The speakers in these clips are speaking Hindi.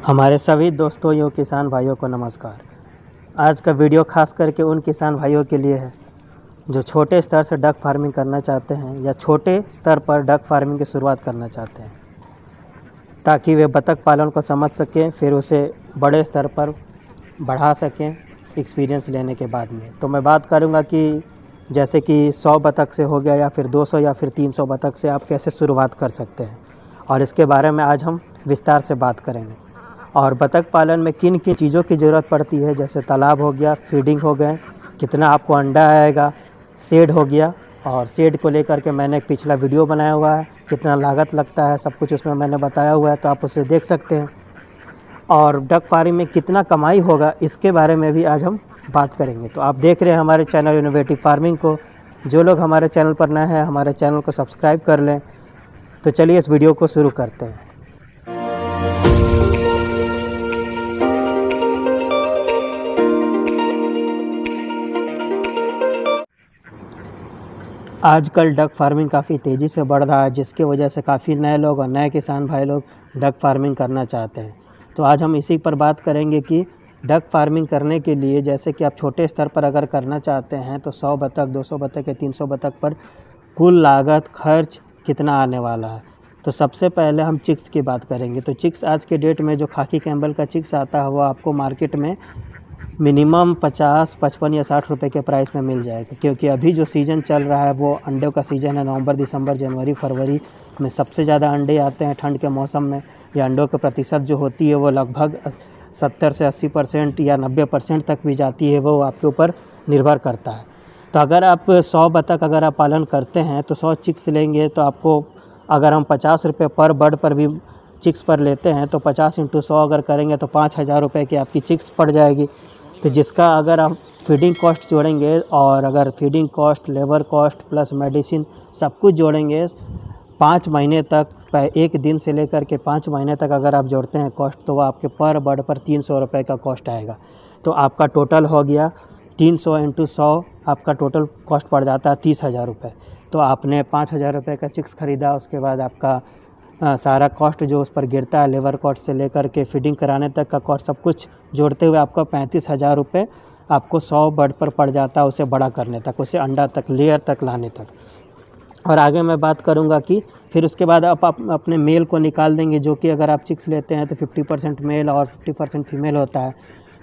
हमारे सभी दोस्तों एवं किसान भाइयों को नमस्कार। आज का वीडियो खास करके उन किसान भाइयों के लिए है जो छोटे स्तर से डक फार्मिंग करना चाहते हैं या छोटे स्तर पर डक फार्मिंग की शुरुआत करना चाहते हैं, ताकि वे बतख पालन को समझ सकें, फिर उसे बड़े स्तर पर बढ़ा सकें एक्सपीरियंस लेने के बाद में। तो मैं बात करूंगा कि जैसे कि 100 बतख से हो गया या फिर 200 या फिर 300 बतख से आप कैसे शुरुआत कर सकते हैं, और इसके बारे में आज हम विस्तार से बात करेंगे। और बतख पालन में किन किन चीज़ों की ज़रूरत पड़ती है, जैसे तालाब हो गया, फीडिंग हो गए, कितना आपको अंडा आएगा, शेड हो गया, और शेड को लेकर के मैंने एक पिछला वीडियो बनाया हुआ है, कितना लागत लगता है सब कुछ उसमें मैंने बताया हुआ है, तो आप उसे देख सकते हैं। और डक फार्मिंग में कितना कमाई होगा इसके बारे में भी आज हम बात करेंगे। तो आप देख रहे हैं हमारे चैनल इनोवेटिव फार्मिंग को। जो लोग हमारे चैनल पर नए हैं हमारे चैनल को सब्सक्राइब कर लें। तो चलिए इस वीडियो को शुरू करते हैं। आजकल डक फार्मिंग काफ़ी तेज़ी से बढ़ रहा है, जिसकी वजह से काफ़ी नए लोग और नए किसान भाई लोग डक फार्मिंग करना चाहते हैं। तो आज हम इसी पर बात करेंगे कि डक फार्मिंग करने के लिए, जैसे कि आप छोटे स्तर पर अगर करना चाहते हैं तो 100 बतख, 200 बतख या 300 बतख पर कुल लागत खर्च कितना आने वाला है। तो सबसे पहले हम चिक्स की बात करेंगे। तो चिक्स आज के डेट में जो खाकी कैम्बल का चिक्स आता है वो आपको मार्केट में मिनिमम 50, 55 या 60 रुपये के प्राइस में मिल जाएगा, क्योंकि अभी जो सीज़न चल रहा है वो अंडों का सीज़न है। नवंबर, दिसंबर, जनवरी, फरवरी में सबसे ज़्यादा अंडे आते हैं ठंड के मौसम में। या अंडों की प्रतिशत जो होती है वो लगभग 70 से 80% या 90% तक भी जाती है, वो आपके ऊपर निर्भर करता है। तो अगर आप 100 बतख अगर आप पालन करते हैं तो 100 चिक्स लेंगे तो आपको, अगर हम 50 रुपये पर बर्ड पर भी चिक्स पर लेते हैं तो 50 × 100 अगर करेंगे तो 5000 रुपये की आपकी चिक्स पड़ जाएगी। तो जिसका अगर आप फीडिंग कॉस्ट जोड़ेंगे, और अगर feeding cost, labour cost plus medicine सब कुछ जोड़ेंगे 5 महीने तक, एक दिन से लेकर के 5 महीने तक अगर आप जोड़ते हैं कॉस्ट, तो वो आपके पर बर्ड पर 300 रुपये का कॉस्ट आएगा। तो आपका टोटल हो गया 300 × 100, आपका टोटल कॉस्ट पड़ जाता है 30,000 रुपये। तो आपने 5,000 रुपये का चिक्स ख़रीदा, उसके बाद आपका सारा कॉस्ट जो उस पर गिरता है, लेबर कॉस्ट से लेकर के फीडिंग कराने तक का कॉस्ट सब कुछ जोड़ते हुए आपका 35,000 रुपये आपको 100 बर्ड पर पड़ जाता है, उसे बड़ा करने तक, उसे अंडा तक, लेयर तक लाने तक। और आगे मैं बात करूंगा कि फिर उसके बाद आप अपने मेल को निकाल देंगे, जो कि अगर आप चिक्स लेते हैं तो 50% मेल और 50% फीमेल होता है।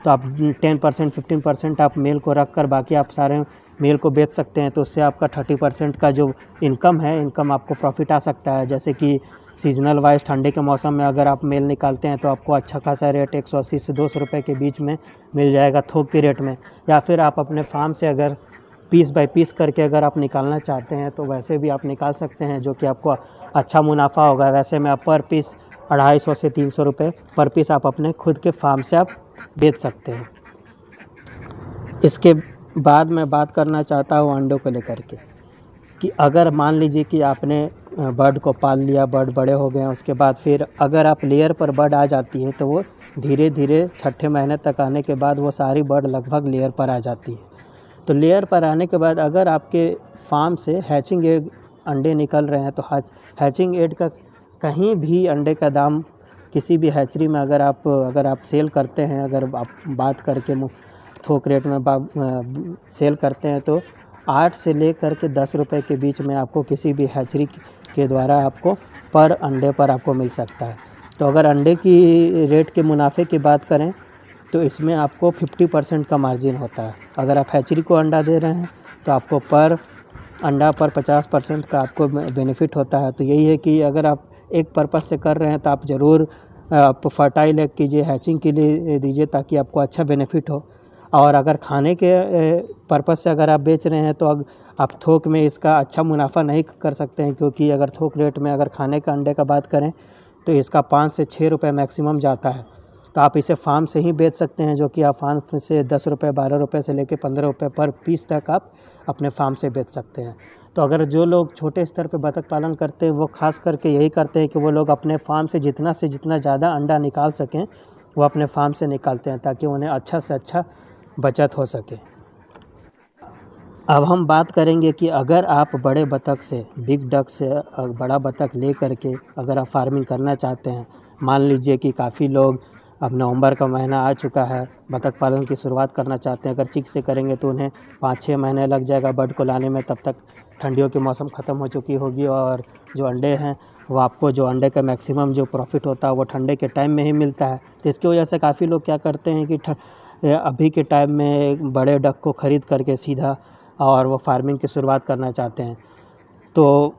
तो आप 10%, 15% आप मेल को रख कर बाकी आप सारे मेल को बेच सकते हैं। तो उससे आपका 30% का जो इनकम है, इनकम आपको प्रॉफिट आ सकता है। जैसे कि सीजनल वाइज ठंडे के मौसम में अगर आप मेल निकालते हैं तो आपको अच्छा खासा रेट 180 से 200 रुपये के बीच में मिल जाएगा थोक के रेट में। या फिर आप अपने फार्म से अगर पीस बाय पीस करके अगर आप निकालना चाहते हैं तो वैसे भी आप निकाल सकते हैं, जो कि आपको अच्छा मुनाफा होगा। वैसे में आप पर पीस 250 से 300 रुपये पर पीस आप अपने खुद के फार्म से आप बेच सकते हैं। इसके बाद मैं बात करना चाहता हूँ अंडों को लेकर के, कि अगर मान लीजिए कि आपने बर्ड को पाल लिया, बर्ड बड़े हो गए, उसके बाद फिर अगर आप लेयर पर बर्ड आ जाती है तो वो धीरे धीरे 6ठे महीने तक आने के बाद वो सारी बर्ड लगभग लेयर पर आ जाती है। तो लेयर पर आने के बाद अगर आपके फार्म से हैचिंग एग अंडे निकल रहे हैं तो हैचिंग एग का कहीं भी अंडे का दाम किसी भी हैचरी में अगर आप सेल करते हैं, अगर आप बात करके थोक रेट में सेल करते हैं तो 8 से लेकर के 10 रुपये के बीच में आपको किसी भी हैचरी के द्वारा आपको पर अंडे पर आपको मिल सकता है। तो अगर अंडे की रेट के मुनाफे की बात करें तो इसमें आपको 50% का मार्जिन होता है। अगर आप हैचरी को अंडा दे रहे हैं तो आपको पर अंडा पर 50% का आपको बेनिफिट होता है। तो यही है कि अगर आप एक पर्पज़ से कर रहे हैं तो आप ज़रूर आप फर्टाइल एग कीजिए, हैचिंग के लिए दीजिए, ताकि आपको अच्छा बेनिफिट हो। और अगर खाने के पर्पज़ से अगर आप बेच रहे हैं तो आप थोक में इसका अच्छा मुनाफा नहीं कर सकते हैं, क्योंकि अगर थोक रेट में अगर खाने का अंडे का बात करें तो इसका 5 से 6 रुपये मैक्सिमम जाता है। तो आप इसे फार्म से ही बेच सकते हैं, जो कि आप फार्म से 10 रुपये, 12 रुपये से लेकर 15 रुपये पर पीस तक आप अपने फार्म से बेच सकते हैं। तो अगर जो लोग छोटे स्तर पे बतख पालन करते हैं वो खास करके यही करते हैं कि वो लोग अपने फार्म से जितना ज़्यादा अंडा निकाल सकें वो अपने फार्म से निकालते हैं, ताकि उन्हें अच्छा से अच्छा बचत हो सके। अब हम बात करेंगे कि अगर आप बड़े बतख से, बिग डक से बड़ा बतख ले करके अगर आप फार्मिंग करना चाहते हैं, मान लीजिए कि काफ़ी लोग अब नवंबर का महीना आ चुका है, बतख पालन की शुरुआत करना चाहते हैं। अगर चिक से करेंगे तो उन्हें 5-6 महीने लग जाएगा बर्ड को लाने में, तब तक ठंडियों के मौसम ख़त्म हो चुकी होगी और जो अंडे हैं वो आपको जो अंडे का मैक्सिमम जो प्रॉफिट होता है वो ठंडे के टाइम में ही मिलता है। तो इसकी वजह से काफ़ी लोग क्या करते हैं कि अभी के टाइम में बड़े डक को ख़रीद करके सीधा और वो फार्मिंग की शुरुआत करना चाहते हैं। तो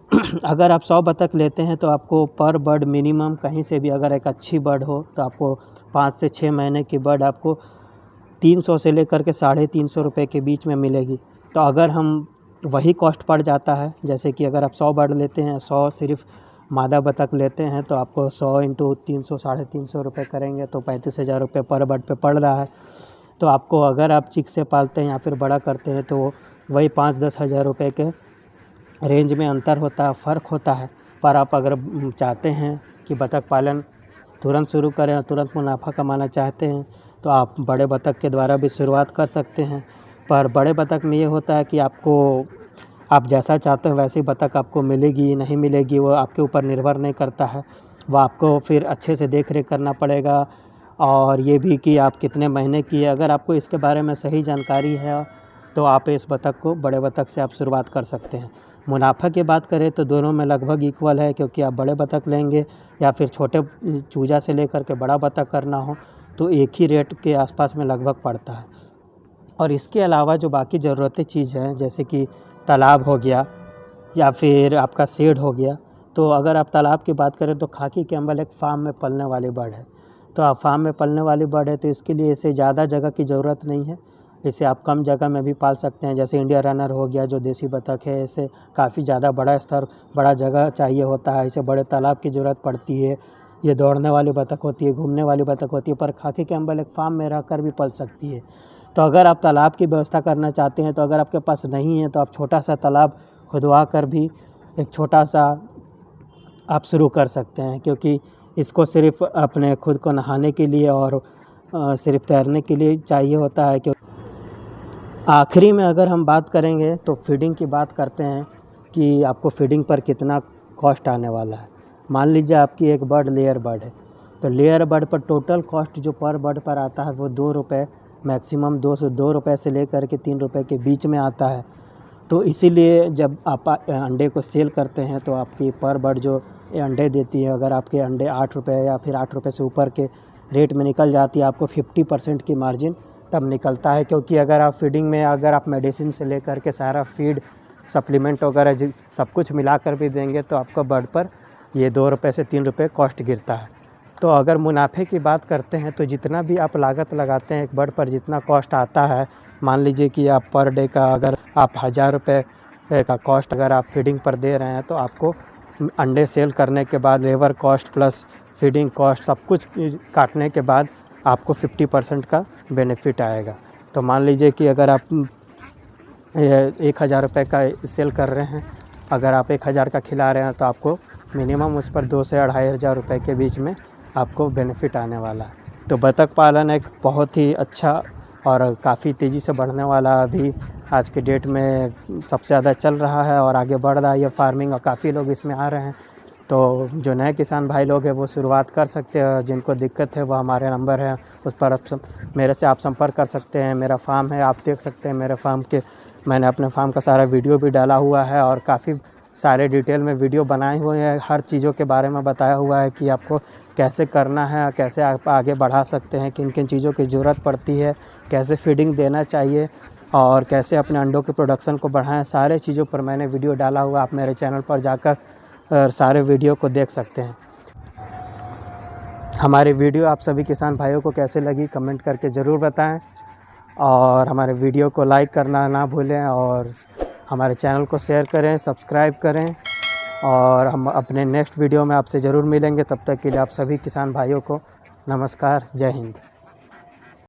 अगर आप 100 बतख लेते हैं तो आपको पर बर्ड मिनिमम कहीं से भी अगर एक अच्छी बर्ड हो तो आपको 5 से 6 महीने की बर्ड आपको 300 से लेकर के 350 रुपये के बीच में मिलेगी। तो अगर हम वही कॉस्ट पड़ जाता है, जैसे कि अगर आप 100 बर्ड लेते हैं, 100 सिर्फ मादा बतख लेते हैं तो आपको 100 इंटू 300 350 रुपये करेंगे तो 35,000 रुपये पर बर्ड पे पड़ रहा है। तो आपको अगर आप चिक से पालते हैं या फिर बड़ा करते हैं तो वही 5-10 हज़ार रुपये के रेंज में अंतर होता है, फ़र्क होता है। पर आप अगर चाहते हैं कि बतख पालन तुरंत शुरू करें और तुरंत मुनाफा कमाना चाहते हैं तो आप बड़े बतख के द्वारा भी शुरुआत कर सकते हैं। पर बड़े बतख में ये होता है कि आप जैसा चाहते हैं वैसी बतख आपको मिलेगी नहीं मिलेगी वो आपके ऊपर निर्भर नहीं करता है। वो आपको फिर अच्छे से देख रेख करना पड़ेगा और ये भी कि आप कितने महीने की है। अगर आपको इसके बारे में सही जानकारी है तो आप इस बतख को बड़े बतख से आप शुरुआत कर सकते हैं। मुनाफा की बात करें तो दोनों में लगभग इक्वल है, क्योंकि आप बड़े बतख लेंगे या फिर छोटे चूजा से लेकर के बड़ा बतख करना हो तो एक ही रेट के आसपास में लगभग पड़ता है। और इसके अलावा जो बाकी ज़रूरतें चीज़ हैं जैसे कि तालाब हो गया या फिर आपका शेड हो गया, तो अगर आप तालाब की बात करें तो खाकी कैमल एक फार्म में पलने वाली बर्ड है। तो आप फार्म में पलने वाली बर्ड है तो इसके लिए इसे ज़्यादा जगह की ज़रूरत नहीं है, इसे आप कम जगह में भी पाल सकते हैं। जैसे इंडिया रनर हो गया जो देसी बतख है, इसे काफ़ी ज़्यादा बड़ा जगह चाहिए होता है, इसे बड़े तालाब की ज़रूरत पड़ती है। ये दौड़ने वाली बतख होती है, घूमने वाली बतख होती है, पर खाकी कैमल एक फार्म में रहकर भी पल सकती है। तो अगर आप तालाब की व्यवस्था करना चाहते हैं तो अगर आपके पास नहीं है तो आप छोटा सा तालाब खुदवा कर भी एक छोटा सा आप शुरू कर सकते हैं, क्योंकि इसको सिर्फ अपने खुद को नहाने के लिए और सिर्फ तैरने के लिए चाहिए होता है। क्योंकि आखिरी में अगर हम बात करेंगे तो फीडिंग की बात करते हैं कि आपको फीडिंग पर कितना कॉस्ट आने वाला है। मान लीजिए आपकी एक बर्ड लेयर बर्ड है, तो लेयर बर्ड पर टोटल कॉस्ट जो पर बर्ड पर आता है वो 2 रुपये, मैक्सिमम 2 रुपये से लेकर के 3 रुपये के बीच में आता है। तो इसीलिए जब आप अंडे को सेल करते हैं तो आपकी पर बर्ड जो अंडे देती है, अगर आपके अंडे 8 रुपये या फिर 8 रुपये से ऊपर के रेट में निकल जाती है, आपको 50% की मार्जिन तब निकलता है। क्योंकि अगर आप फीडिंग में अगर आप मेडिसिन से लेकर के सारा फीड सप्लीमेंट वगैरह सब कुछ मिलाकर भी देंगे तो आपका बर्ड पर ये 2 रुपये से 3 रुपये कॉस्ट गिरता है। तो अगर मुनाफे की बात करते हैं तो जितना भी आप लागत लगाते हैं एक बर्ड पर, जितना कॉस्ट आता है, मान लीजिए कि आप पर डे का अगर आप 1000 रुपये का कॉस्ट अगर आप फीडिंग पर दे रहे हैं तो आपको अंडे सेल करने के बाद labour cost plus feeding cost सब कुछ काटने के बाद आपको 50% का बेनिफिट आएगा। तो मान लीजिए कि अगर आप 1000 रुपये का सेल कर रहे हैं, अगर आप 1000 का खिला रहे हैं तो आपको मिनिमम उस पर 2 से 2500 रुपये के बीच में आपको बेनिफिट आने वाला है। तो बतख पालन एक बहुत ही अच्छा और काफ़ी तेज़ी से बढ़ने वाला अभी आज के डेट में सबसे ज़्यादा चल रहा है और आगे बढ़ रहा है ये फार्मिंग, और काफ़ी लोग इसमें आ रहे हैं। तो जो नए किसान भाई लोग हैं वो शुरुआत कर सकते हैं, जिनको दिक्कत है वो हमारे नंबर है उस पर मेरे से आप संपर्क कर सकते हैं। मेरा फार्म है, आप देख सकते हैं मेरे फार्म के, मैंने अपने फार्म का सारा वीडियो भी डाला हुआ है और काफ़ी सारे डिटेल में वीडियो बनाए हुए हैं, हर चीज़ों के बारे में बताया हुआ है कि आपको कैसे करना है, कैसे आप आगे बढ़ा सकते हैं, किन किन चीज़ों की ज़रूरत पड़ती है, कैसे फीडिंग देना चाहिए और कैसे अपने अंडों के प्रोडक्शन को बढ़ाएं। सारे चीज़ों पर मैंने वीडियो डाला हुआ, आप मेरे चैनल पर जाकर सारे वीडियो को देख सकते हैं। हमारी वीडियो आप सभी किसान भाइयों को कैसे लगी कमेंट करके ज़रूर बताएं और हमारे वीडियो को लाइक करना ना भूलें और हमारे चैनल को शेयर करें, सब्सक्राइब करें और हम अपने नेक्स्ट वीडियो में आपसे ज़रूर मिलेंगे। तब तक के लिए आप सभी किसान भाइयों को नमस्कार, जय हिंद।